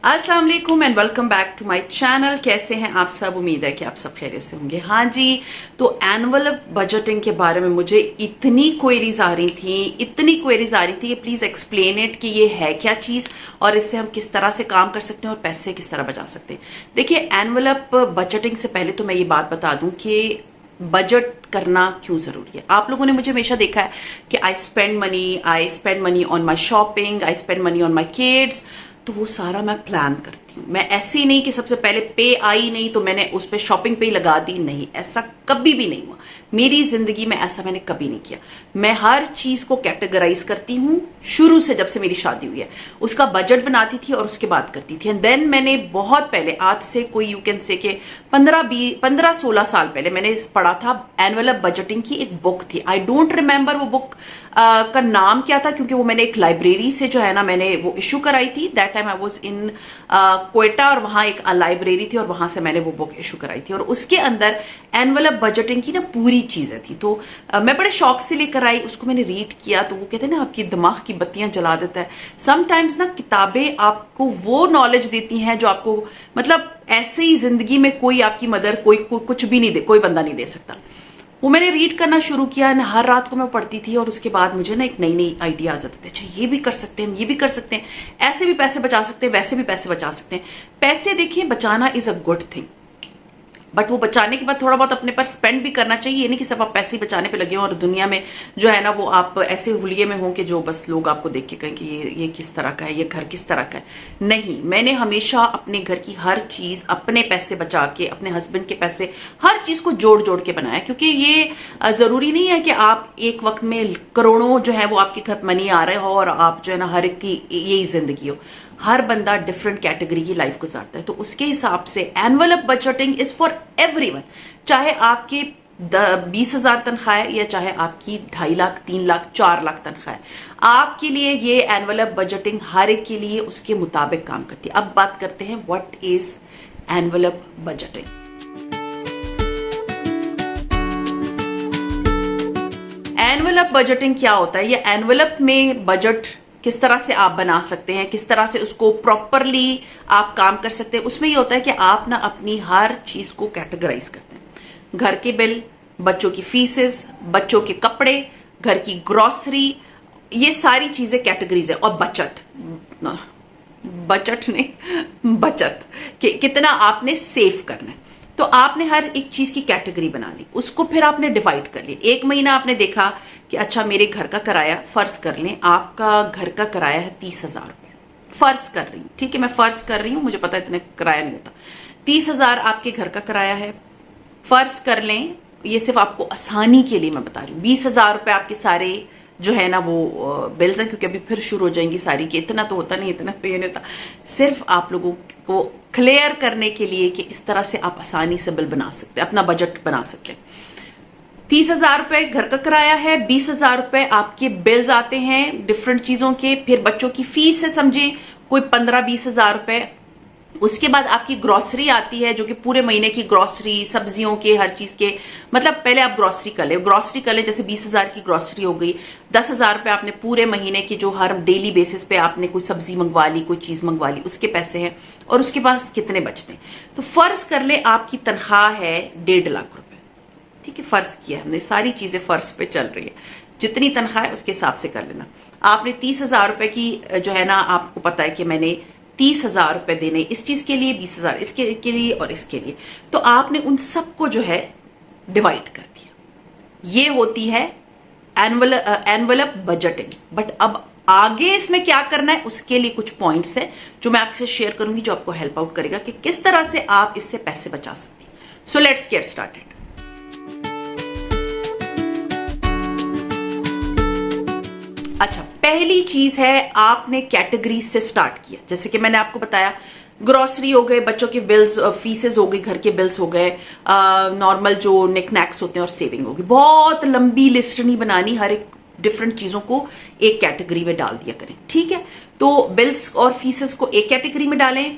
अस्सलाम वालेकुम and welcome back to my channel. कैसे हैं आप सब? उम्मीद है कि आप सब खैरियत से होंगे। हाँ जी, तो एनुअल बजटिंग के बारे में मुझे इतनी क्वेरीज आ रही थी कि प्लीज एक्सप्लेन इट कि ये है क्या चीज और इससे हम किस तरह से काम कर सकते हैं और पैसे किस तरह बचा सकते हैं। देखिए, एनुअल बजटिंग से पहले तो मैं ये बात बता दूं कि बजट करना क्यों जरूरी है। आप लोगों ने मुझे हमेशा देखा है कि I spend money on my shopping, I spend money on my kids. तो वो सारा मैं प्लान करती हूँ। मैं ऐसे ही नहीं कि सबसे पहले पे आई नहीं तो मैंने उस पर शॉपिंग पे ही लगा दी, नहीं, ऐसा कभी भी नहीं हुआ। मेरी जिंदगी में ऐसा मैंने कभी नहीं किया। मैं हर चीज को कैटेगराइज करती हूँ शुरू से, जब से मेरी शादी हुई है उसका बजट बनाती थी और उसके बाद करती थी। एंड देन मैंने बहुत पहले, आज से कोई यू कैन से के 15-16 साल पहले मैंने पढ़ा था एनुअल बजटिंग की एक बुक थी। आई डोंट रिमेंबर वो बुक का नाम क्या था, क्योंकि वो मैंने एक लाइब्रेरी से जो है ना मैंने वो इशू कराई थी। That time I was in Quetta और वहां एक लाइब्रेरी थी और वहां से मैंने वो बुक इशू कराई थी और उसके अंदर एनुअल बजटिंग की ना पूरी चीजें थी। तो मैं बड़े शौक से लेकर आई, उसको मैंने रीड किया। तो वो कहते हैं ना आपकी दिमाग की बत्तियां जला देता है। समटाइम्स ना किताबें आपको वो नॉलेज देती हैं जो आपको मतलब ऐसे ही जिंदगी में कोई आपकी मदर कोई कुछ भी नहीं दे, कोई बंदा नहीं दे सकता। वो मैंने रीड करना शुरू किया ना, हर रात को मैं पढ़ती थी और उसके बाद मुझे ना एक नई नई आइडियाज आते थे। अच्छा, ये भी कर सकते हैं, ये भी कर सकते हैं, ऐसे भी पैसे बचा सकते हैं, वैसे भी पैसे बचा सकते हैं। पैसे देखिए, बचाना is a good thing, but वो बचाने के बाद थोड़ा बहुत अपने पर स्पेंड भी करना चाहिए। ये नहीं कि सब आप पैसे ही बचाने पे लगे हो और दुनिया में जो है ना वो आप ऐसे हुलिये में हो कि जो बस लोग आपको देख के कहें कि ये किस तरह का है, ये घर किस तरह का है। नहीं, मैंने हमेशा अपने घर की हर चीज अपने पैसे बचा के, अपने हस्बैंड के पैसे, हर चीज को जोड़ जोड़ के बनाया। क्योंकि ये जरूरी नहीं है कि आप एक वक्त में करोड़ों जो है वो आपके घर मनी आ रहे हो और आप जो है ना हर एक की यही जिंदगी हो। हर बंदा डिफरेंट कैटेगरी की लाइफ गुजारता है, तो उसके हिसाब से annual budgeting is for everyone. चाहे आपकी 20,000 तनख्वाह है या चाहे आपकी 2.5 लाख, 3 लाख, 4 लाख तनख्वाह है, आपके लिए ये एनुअल बजटिंग हर एक के लिए उसके मुताबिक काम करती है। अब बात करते हैं what is annual budgeting. Annual budgeting क्या होता है? ये एनवेलप में बजट किस तरह से आप बना सकते हैं, किस तरह से उसको प्रॉपरली आप काम कर सकते हैं। उसमें ये होता है कि आप ना अपनी हर चीज को कैटेगराइज करते हैं। घर के बिल, बच्चों की फीसेस, बच्चों के कपड़े, घर की ग्रोसरी, ये सारी चीजें कैटेगरीज है। और बचत कितना आपने सेव करना है। तो आपने हर एक चीज की कैटेगरी बना ली, उसको फिर आपने डिवाइड कर लिया। एक महीना आपने देखा कि अच्छा मेरे घर का किराया, फर्ज कर लें आपका घर का किराया है 30,000 रुपए, फर्ज कर रही हूँ, ठीक है, मैं फर्ज कर रही हूँ, मुझे पता है इतना किराया नहीं होता। 30,000 आपके घर का किराया है, फर्ज कर लें, ये सिर्फ आपको आसानी के लिए मैं बता रही हूँ, 20,000 रुपए आपके सारे जो है ना वो बिल्स हैं, क्योंकि अभी फिर शुरू हो जाएंगी सारी कि इतना तो होता नहीं, इतना पे नहीं होता। सिर्फ आप लोगों को क्लियर करने के लिए कि इस तरह से आप आसानी से बिल बना सकते हैं, अपना बजट बना सकते हैं। 30,000 रुपए घर का किराया है, 20,000 रुपए आपके बिल्स आते हैं डिफरेंट चीजों के, फिर बच्चों की फीस है, समझे कोई 15-20,000 रुपए। उसके बाद आपकी ग्रोसरी आती है, जो कि पूरे महीने की ग्रोसरी, सब्जियों के, हर चीज के, मतलब पहले आप ग्रोसरी कर ले, जैसे 20,000 की ग्रोसरी हो गई, 10,000 रुपए आपने पूरे महीने की जो हर डेली बेसिस पे आपने कोई सब्जी मंगवा ली, कोई चीज मंगवा ली, उसके पैसे हैं। और उसके पास कितने बचते हैं? तो फर्ज कर ले आपकी तनख्वाह है 1.5 लाख रुपए, ठीक है, फर्ज किया हमने, सारी चीजें फर्ज पे चल रही है, जितनी तनख्वाह है उसके हिसाब से कर लेना। आपने 30,000 रुपए की जो है ना, आपको पता है कि मैंने 30,000 रुपए देने इस चीज के लिए, 20,000 इसके लिए और इसके लिए, तो आपने उन सबको जो है डिवाइड कर दिया। ये होती है एनुअल बजटिंग। बट अब आगे इसमें क्या करना है उसके लिए कुछ पॉइंट्स है जो मैं आपसे शेयर करूंगी, जो आपको हेल्प आउट करेगा कि किस तरह से आप इससे पैसे बचा सकते हैं। So let's get started. अच्छा, पहली चीज है आपने कैटेगरी से स्टार्ट किया। जैसे कि मैंने आपको बताया, ग्रोसरी हो गए, बच्चों के बिल्स, फीसेस हो गई, घर के बिल्स हो गए, नॉर्मल जो निकनैक्स होते हैं, और सेविंग होगी। बहुत लंबी लिस्ट नहीं बनानी, हर एक डिफरेंट चीजों को एक कैटेगरी में डाल दिया करें, ठीक है। तो बिल्स और फीसेस को एक कैटेगरी में डालें,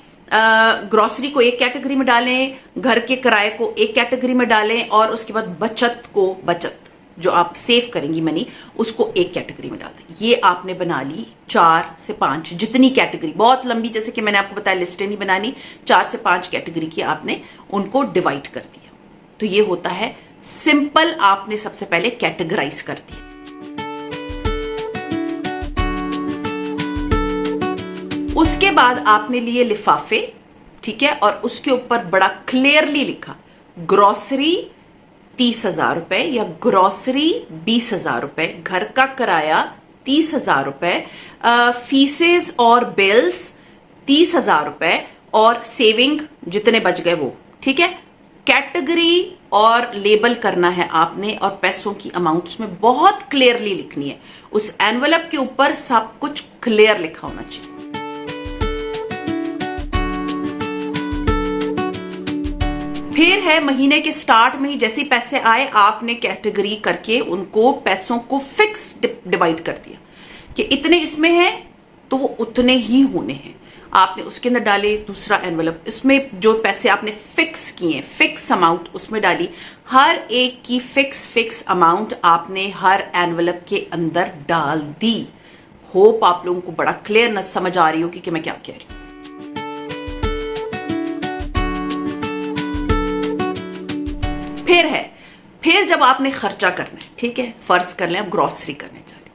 ग्रोसरी को एक कैटेगरी में डालें, घर के किराए को एक कैटेगरी में डालें, और उसके बाद बचत को बचत जो आप सेव करेंगी मनी, उसको एक कैटेगरी में डाल दें। ये आपने बना ली 4 से 5, जितनी कैटेगरी, बहुत लंबी जैसे कि मैंने आपको बताया लिस्टें नहीं बनानी, 4 से 5 कैटेगरी की आपने उनको डिवाइड कर दिया। तो ये होता है सिंपल, आपने सबसे पहले कैटेगराइज कर दिया। उसके बाद आपने लिए लिफाफे, ठीक है, और उसके ऊपर बड़ा क्लियरली लिखा ग्रोसरी 30,000 रुपए या ग्रोसरी 20,000 रुपए, घर का किराया 30,000 रुपए, फीसेस और बिल्स 30,000 रुपए, और सेविंग जितने बच गए वो, ठीक है। कैटेगरी और लेबल करना है आपने, और पैसों की अमाउंट उसमें बहुत क्लियरली लिखनी है। उस एनवलप के ऊपर सब कुछ क्लियर लिखा होना चाहिए। फिर है महीने के स्टार्ट में ही जैसे ही पैसे आए, आपने कैटेगरी करके उनको पैसों को फिक्स डिवाइड कर दिया कि इतने इसमें हैं तो वो उतने ही होने हैं। आपने उसके अंदर डाले दूसरा एनवलप, इसमें जो पैसे आपने फिक्स किए, फिक्स अमाउंट उसमें डाली। हर एक की फिक्स अमाउंट आपने हर एनवलप के अंदर डाल दी। होप आप लोगों को बड़ा क्लियर समझ आ रही होगी कि मैं क्या कह रही हूं। फिर जब आपने खर्चा करना है, ठीक है, फर्ज कर लें आप ग्रोसरी करने जा रहे,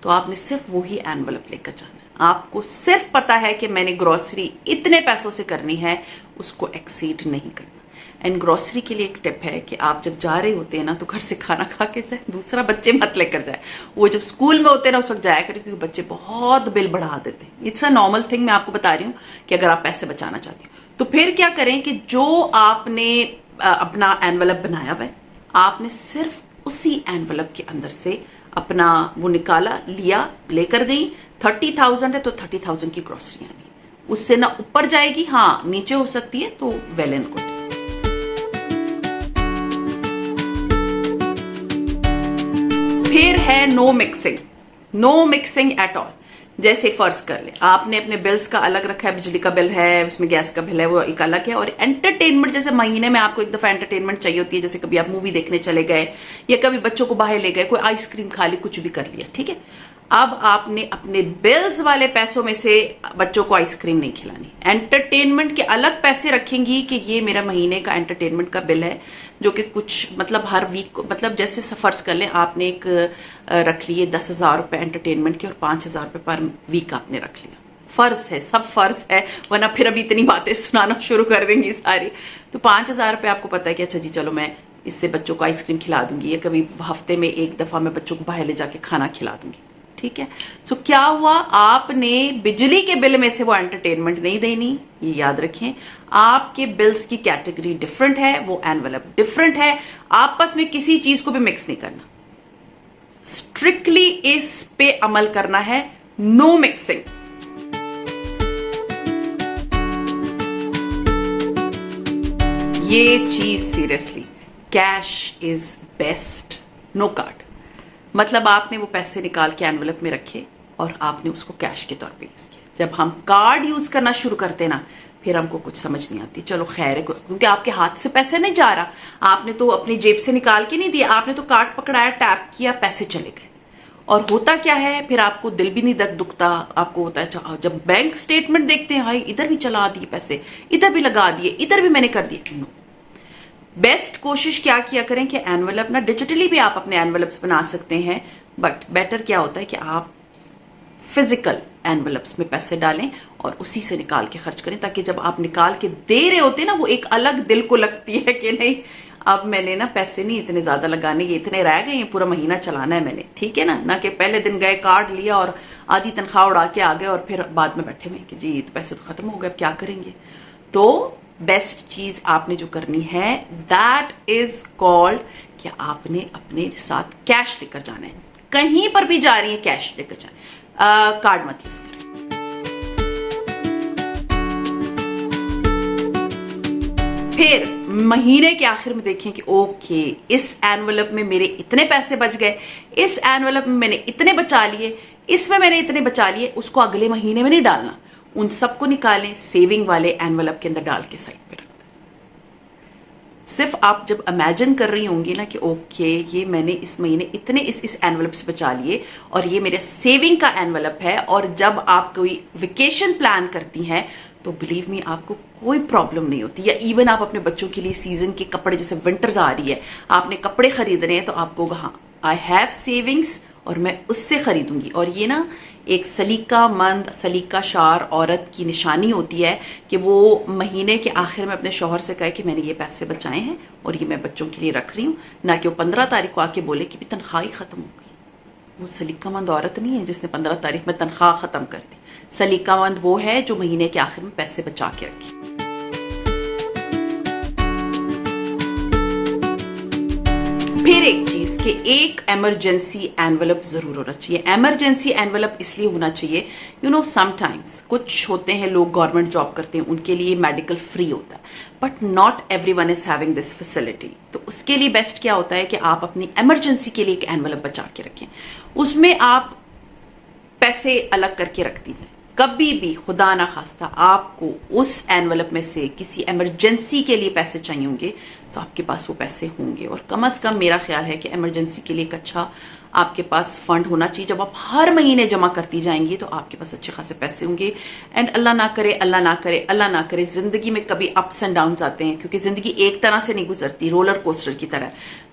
तो आपने सिर्फ वही एनवलप लेकर जाना है। आपको सिर्फ पता है कि मैंने ग्रोसरी इतने पैसों से करनी है, उसको एक्सीड नहीं करना। एंड ग्रोसरी के लिए एक टिप है कि आप जब जा रहे होते हैं ना, तो घर से खाना खा के जाए, दूसरा बच्चे मत लेकर जाए। वो जब स्कूल में होते हैं ना, उस वक्त जाया करें, क्योंकि बच्चे बहुत बिल बढ़ा देते हैं। इट्स अ नॉर्मल थिंग, मैं आपको बता रही हूँ कि अगर आप पैसे बचाना चाहती हो तो फिर क्या करें कि जो आपने अपना एनवलप बनाया हुआ है, आपने सिर्फ उसी एनवलप के अंदर से अपना वो निकाला, लिया, लेकर गई। 30,000 है तो 30,000 की ग्रोसरी आनी, उससे ना ऊपर जाएगी, हाँ नीचे हो सकती है, तो वेल एंड गुड। फिर है नो मिक्सिंग एट ऑल। जैसे फर्ज कर ले आपने अपने बिल्स का अलग रखा है, बिजली का बिल है, उसमें गैस का बिल है, वो एक अलग है। और एंटरटेनमेंट, जैसे महीने में आपको एक दफा एंटरटेनमेंट चाहिए होती है, जैसे कभी आप मूवी देखने चले गए या कभी बच्चों को बाहर ले गए, कोई आइसक्रीम खा ली, कुछ भी कर लिया, ठीक है। अब आपने अपने बिल्स वाले पैसों में से बच्चों को आइसक्रीम नहीं खिलानी, एंटरटेनमेंट के अलग पैसे रखेंगी कि ये मेरा महीने का एंटरटेनमेंट का बिल है, जो कि कुछ मतलब हर वीक, मतलब जैसे फर्ज कर लें आपने एक रख लिए 10,000 रुपए एंटरटेनमेंट के, और 5,000 रुपए पर वीक आपने रख लिया। फर्ज है, सब फर्ज है, वरना फिर अभी इतनी बातें सुनाना शुरू कर देंगी सारी। तो 5,000 रुपए आपको पता है कि अच्छा जी चलो मैं इससे बच्चों को आइसक्रीम खिला दूंगी, या कभी हफ्ते में एक दफा मैं बच्चों को बाहर ले जाके खाना खिला दूंगी, ठीक है। सो क्या हुआ, आपने बिजली के बिल में से वो एंटरटेनमेंट नहीं देनी, ये याद रखें। आपके बिल्स की कैटेगरी डिफरेंट है, वो एनवलप डिफरेंट है, आपस में किसी चीज को भी मिक्स नहीं करना, स्ट्रिक्टली इस पे अमल करना है, नो मिक्सिंग। ये चीज seriously, cash is best, no card. मतलब आपने वो पैसे निकाल के एनवलप में रखे और आपने उसको कैश के तौर पे यूज किया। जब हम कार्ड यूज करना शुरू करते ना, फिर हमको कुछ समझ नहीं आती। चलो खैर है, क्योंकि आपके हाथ से पैसे नहीं जा रहा, आपने तो अपनी जेब से निकाल के नहीं दिया, आपने तो कार्ड पकड़ाया, टैप किया, पैसे चले गए। और होता क्या है, फिर आपको दिल भी नहीं दुखता, आपको होता है जब बैंक स्टेटमेंट देखते हैं, हाय इधर भी चला दिए पैसे, इधर भी लगा दिए, इधर भी मैंने कर दिए। नो, बेस्ट कोशिश क्या किया करें कि एनवलप ना, डिजिटली भी आप अपने एनवलप्स बना सकते हैं, बट बेटर क्या होता है कि आप फिजिकल एनवलप्स में पैसे डालें और उसी से निकाल के खर्च करें, ताकि जब आप निकाल के दे रहे होते हैं ना, वो एक अलग दिल को लगती है कि नहीं अब मैंने ना पैसे नहीं इतने ज्यादा लगाने, ये इतने रह गए, ये पूरा महीना चलाना है मैंने, ठीक है ना कि पहले दिन गए कार्ड लिया और आधी तनख्वाह उड़ा के आ गए और फिर बाद में बैठे में कि जी तो पैसे तो खत्म हो गए, अब क्या करेंगे। तो बेस्ट चीज आपने जो करनी है, दैट इज कॉल्ड कि आपने अपने साथ कैश लेकर जाना है। कहीं पर भी जा रही है कैश लेकर जाए, कार्ड मत यूज करें। फिर महीने के आखिर में देखें कि ओके इस एनवलप में मेरे इतने पैसे बच गए, इस एनवलप में मैंने इतने बचा लिए, इसमें मैंने इतने बचा लिए, उसको अगले महीने में नहीं डालना, उन सबको निकालें, सेविंग वाले एनवलप के अंदर डाल के साइड पे रख दें। सिर्फ आप जब इमेजिन कर रही होंगी ना कि ओके ये मैंने इस महीने इतने इस एनवलप से बचा लिए और ये मेरे सेविंग का एनवलप है, और जब आप कोई वेकेशन प्लान करती हैं तो बिलीव मी आपको कोई प्रॉब्लम नहीं होती। या इवन आप अपने बच्चों के लिए सीजन के कपड़े, जैसे विंटर्स आ रही है, आपने कपड़े खरीदने हैं तो आपको हाँ आई हैव सेविंग्स और मैं उससे खरीदूंगी। और ये ना एक सलीकामंद सलीकाशार औरत की निशानी होती है कि वो महीने के आखिर में अपने शौहर से कहे कि मैंने ये पैसे बचाए हैं और ये मैं बच्चों के लिए रख रही हूँ, ना कि वो 15 तारीख को आके बोले कि तनख्वाह ही खत्म हो गई। वो सलीकामंद औरत नहीं है जिसने 15 तारीख में तनख्वाह खत्म कर दी। सलीकामंद वो है जो महीने के आखिर में पैसे बचा के रखी। फिर एक चीज कि एक इमरजेंसी एनवलप जरूर होना चाहिए। इमरजेंसी एनवलप इसलिए होना चाहिए, यू नो समटाइम्स कुछ होते हैं लोग गवर्नमेंट जॉब करते हैं, उनके लिए मेडिकल फ्री होता है, but not everyone is having this facility. तो उसके लिए बेस्ट क्या होता है कि आप अपनी इमरजेंसी के लिए एक एनवलप बचा के रखें, उसमें आप पैसे अलग करके रख दीजिए। कभी भी खुदा ना खास्ता आपको उस एनवलप में से किसी इमरजेंसी के लिए पैसे चाहिए होंगे तो आपके पास वो पैसे होंगे। और कम से कम मेरा ख्याल है कि इमरजेंसी के लिए एक अच्छा आपके पास फंड होना चाहिए। जब आप हर महीने जमा करती जाएंगी तो आपके पास अच्छे खासे पैसे होंगे। एंड अल्लाह ना करे, अल्लाह ना करे, अल्लाह ना करे, जिंदगी में कभी अप्स एंड डाउन्स आते हैं, क्योंकि जिंदगी एक तरह से नहीं गुजरती, रोलर कोस्टर की तरह।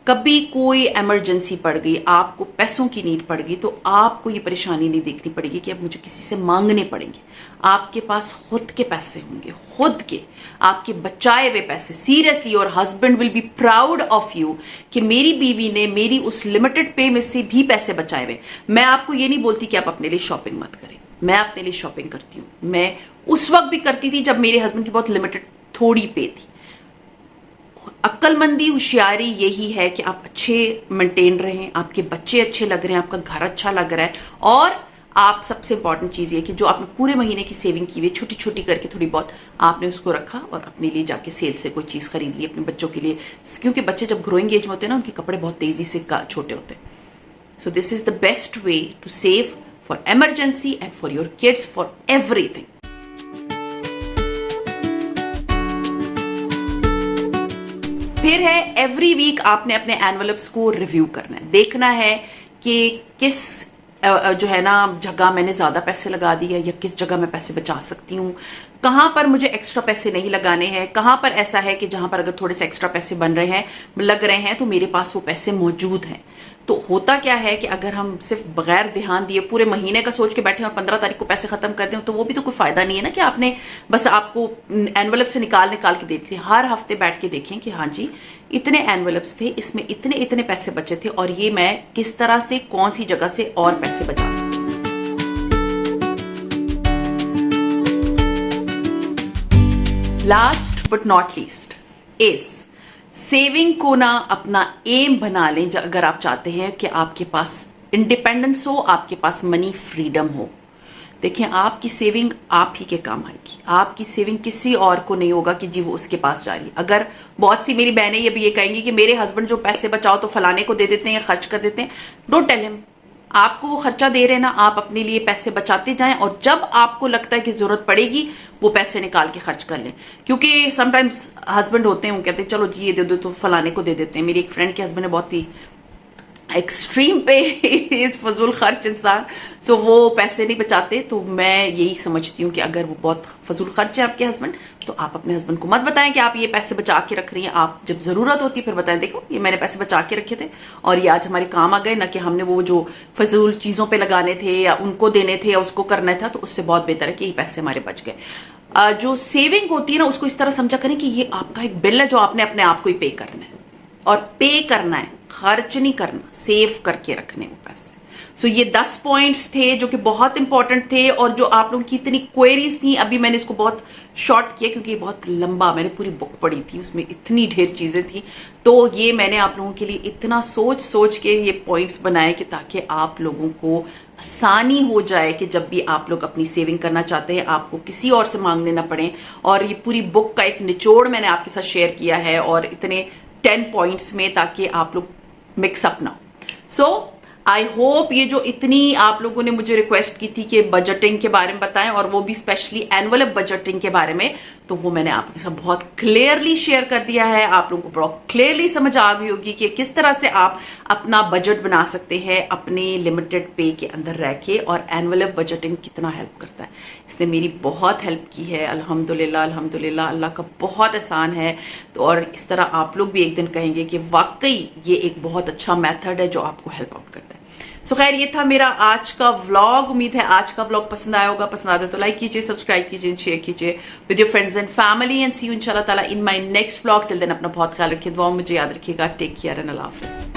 कभी कोई इमरजेंसी पड़ गई, आपको पैसों की नीड पड़ गई, तो आपको ये परेशानी नहीं देखनी पड़ेगी कि अब मुझे किसी से मांगने पड़ेंगे। आपके पास खुद के पैसे होंगे, खुद के आपके बचाए हुए पैसे। सीरियसली, और husband will be proud of you कि मेरी बीवी ने मेरी उस लिमिटेड पे में से भी पैसे बचाए हुए। मैं आपको ये नहीं बोलती कि आप अपने लिए शॉपिंग मत करें, मैं अपने लिए शॉपिंग करती हूँ। मैं उस वक्त भी करती थी जब मेरे हस्बैंड की बहुत लिमिटेड थोड़ी पे थी। अक्लमंदी, होशियारी यही है कि आप अच्छे मेंटेन रहें, आपके बच्चे अच्छे लग रहे हैं, आपका घर अच्छा लग रहा है, और आप सबसे इंपॉर्टेंट चीज़ ये कि जो आपने पूरे महीने की सेविंग की हुई छोटी छोटी करके थोड़ी बहुत आपने उसको रखा और अपने लिए जाके सेल से कोई चीज़ खरीद ली अपने बच्चों के लिए, क्योंकि बच्चे जब ग्रोइंग एज में होते हैं ना उनके कपड़े बहुत तेज़ी से छोटे होते हैं। So this is the best way to save for emergency and for your kids, for everything. फिर है एवरी वीक आपने अपने एनवलप्स को रिव्यू करना है, देखना है कि किस जो है ना जगह मैंने ज्यादा पैसे लगा दिए या किस जगह मैं पैसे बचा सकती हूँ, कहाँ पर मुझे एक्स्ट्रा पैसे नहीं लगाने हैं, कहाँ पर ऐसा है कि जहां पर अगर थोड़े से एक्स्ट्रा पैसे बन रहे हैं लग रहे हैं तो मेरे पास वो पैसे मौजूद हैं। तो होता क्या है कि अगर हम सिर्फ बगैर ध्यान दिए पूरे महीने का सोच के बैठे और 15 तारीख को पैसे खत्म कर दें तो वो भी तो कोई फायदा नहीं है ना, कि आपने बस आपको एनवलप से निकाल के देख लिया। हर हफ्ते बैठ के देखें कि हाँ जी इतने एनवलप्स थे, इसमें इतने इतने पैसे बचे थे और ये मैं किस तरह से कौन सी जगह से और पैसे बचा सकती। Last but not least is saving को ना अपना एम बना लें अगर आप चाहते हैं कि आपके पास इंडिपेंडेंस हो, आपके पास मनी फ्रीडम हो। देखें आपकी सेविंग आप ही के काम आएगी, आपकी सेविंग किसी और को नहीं होगा कि जी वो उसके पास जा रही है। अगर बहुत सी मेरी बहनें ये भी ये कहेंगी कि मेरे हस्बैंड जो पैसे बचाओ तो फलाने को दे देते हैं या खर्च कर देते हैं, डोंट टेल हिम, आपको वो खर्चा दे रहे हैं ना, आप अपने लिए पैसे बचाते जाएं और जब आपको लगता है कि जरूरत पड़ेगी वो पैसे निकाल के खर्च कर लें। क्योंकि समटाइम्स हस्बैंड होते हैं वो कहते हैं चलो जी ये दे दो तो फलाने को दे देते हैं। मेरी एक फ्रेंड के हस्बैंड ने बहुत ही एक्सट्रीम पे इस फजूल खर्च इंसान, सो वो पैसे नहीं बचाते। तो मैं यही समझती हूँ कि अगर वो बहुत फजूल खर्च है आपके हस्बैंड तो आप अपने हस्बैंड को मत बताएं कि आप ये पैसे बचा के रख रही हैं। आप जब जरूरत होती है फिर बताएं देखो ये मैंने पैसे बचा के रखे थे और ये आज हमारे काम आ गए, ना कि हमने वो जो फजूल चीजों पे लगाने थे या उनको देने थे या उसको करना था। तो उससे बहुत बेहतर है कि ये पैसे हमारे बच गए। जो सेविंग होती है ना उसको इस तरह समझा करें कि ये आपका एक बिल है जो आपने अपने आप को ही पे करना है, और पे करना है, खर्च नहीं करना, सेव करके रखने वो पैसे। सो ये 10 पॉइंट्स थे जो कि बहुत इंपॉर्टेंट थे और जो आप लोगों की इतनी क्वेरीज थी। अभी मैंने इसको बहुत शॉर्ट किया क्योंकि ये बहुत लंबा, मैंने पूरी बुक पढ़ी थी, उसमें इतनी ढेर चीजें थी। तो ये मैंने आप लोगों के लिए इतना सोच सोच के ये पॉइंट्स बनाए कि ताकि आप लोगों को आसानी हो जाए कि जब भी आप लोग अपनी सेविंग करना चाहते हैं आपको किसी और से मांगने ना पड़े। और ये पूरी बुक का एक निचोड़ मैंने आपके साथ शेयर किया है और इतने 10 पॉइंट्स में, ताकि आप लोग मिक्सअप ना हो। सो आई होप ये जो इतनी आप लोगों ने मुझे रिक्वेस्ट की थी कि बजटिंग के बारे में बताएं, और वो भी स्पेशली एनवलप बजटिंग के बारे में, तो वो मैंने आपके साथ बहुत क्लियरली शेयर कर दिया है। आप लोगों को बहुत क्लियरली समझ आ गई होगी कि किस तरह से आप अपना बजट बना सकते हैं अपने लिमिटेड पे के अंदर रह के, और एनवलप बजटिंग कितना हेल्प करता है। इसने मेरी बहुत हेल्प की है, अल्हम्दुलिल्लाह अल्हम्दुलिल्लाह, अल्लाह का बहुत एहसान है। तो और इस तरह आप लोग भी एक दिन कहेंगे कि वाकई ये एक बहुत अच्छा मेथड है जो आपको हेल्प आउट करता है। सो खैर, ये था मेरा आज का व्लॉग। उम्मीद है आज का व्लॉग पसंद आया होगा। पसंद आया तो लाइक कीजिए, सब्सक्राइब कीजिए, शेयर कीजिए with your friends and family, and see you इंशाल्लाह ताला in my next vlog. Till then अपना बहुत ख्याल रखिए, दुआ मुझे याद रखिएगा। टेक केयर एंड अल्लाह हाफिज़।